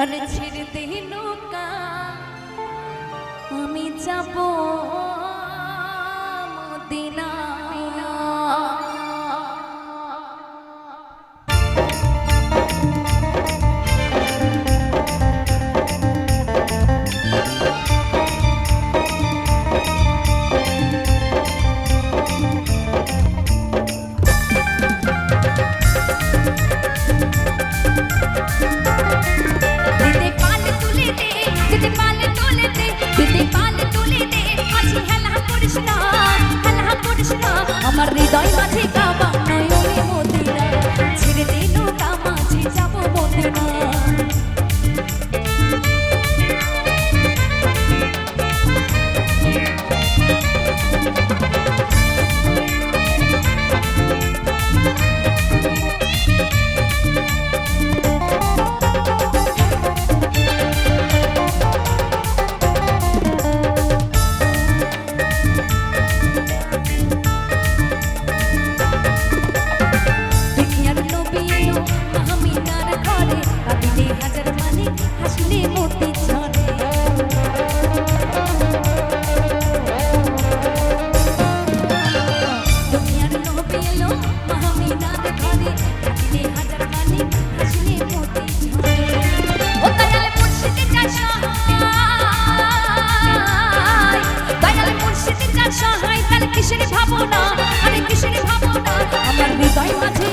আরে ছেড়ে দে নৌকা আমি যাব মদিনা। আমার হৃদয় মাঝে কাবা নয়নে মদিনা, ছেড়ে দে নৌকা মাঝে যাব মদিনা। কিসের ভাবনা, আরে কিসের ভাবনা, আমার হৃদয় মাঝে,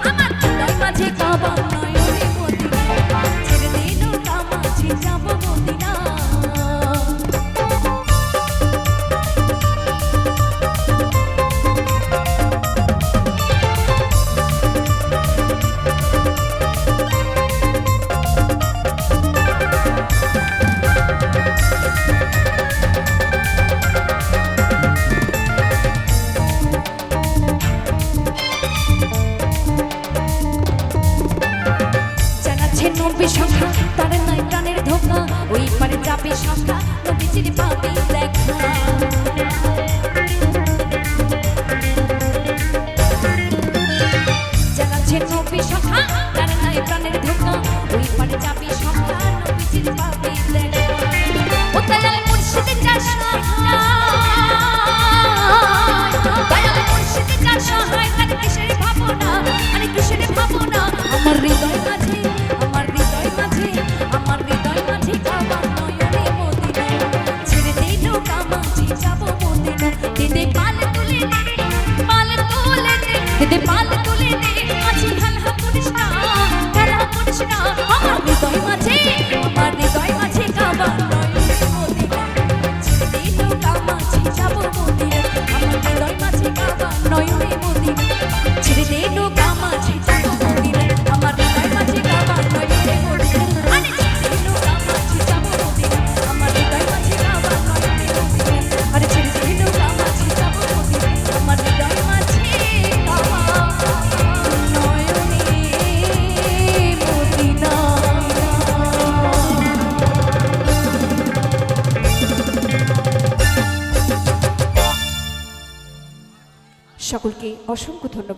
আমার হৃদয় মাঝে কাবা নয়নে মদিনা, ছেড়ে দে নৌকা মাঝে যাব মদিনা। নবী সংখ্যা তার নাই প্রাণের ধোকা, ওই পারে যাবে সংখ্যা নবীজির পাবে দেখা। জানাচ্ছে নবী সংখ্যা তার নাই প্রাণের ধোকা, ওই পারে যাবে সংখ্যা নবীজির পাবে দেখা। ও দয়াল মুর্শিদ যার সহায়, দয়াল মুর্শিদ যার সহায়, তার কিসের ভাবনা, আরে কিসের ভাবনা, আমার হৃদয় মাঝে, আমার হৃদয় মাঝে, আমার হৃদয় মাঝে কাবা নয়নে মদিনা, ছেড়ে দে নৌকা মাঝে যাব মদিনা। দিদে পাল তুলে দে, পাল তুলে দে, দিদে পাল তুলে দে, মাঝে হালহা করিস না, হালহা করিস না, আমার হৃদয় মাঝে, আমার হৃদয় মাঝে কাবা নয়নে মদিনা, ছেড়ে দে নৌকা মাঝে যাব মদিনা, আমার হৃদয় মাঝে কাবা নয়নে মদিনা, ছেড়ে দে নৌকা মাঝে যাব মদিনা, আমার হৃদয় মাঝে কাবা নয়নে মদিনা, আরে ছেড়ে দে নৌকা মাঝে যাব মদিনা, আমার হৃদয় মাঝে কাবা নয়নে মদিনা, আরে ছেড়ে দে নৌকা মাঝে যাব মদিনা, আমার হৃদয় মাঝে কাবা নয়নে মদিনা। সকলকে অসংখ্য ধন্যবাদ।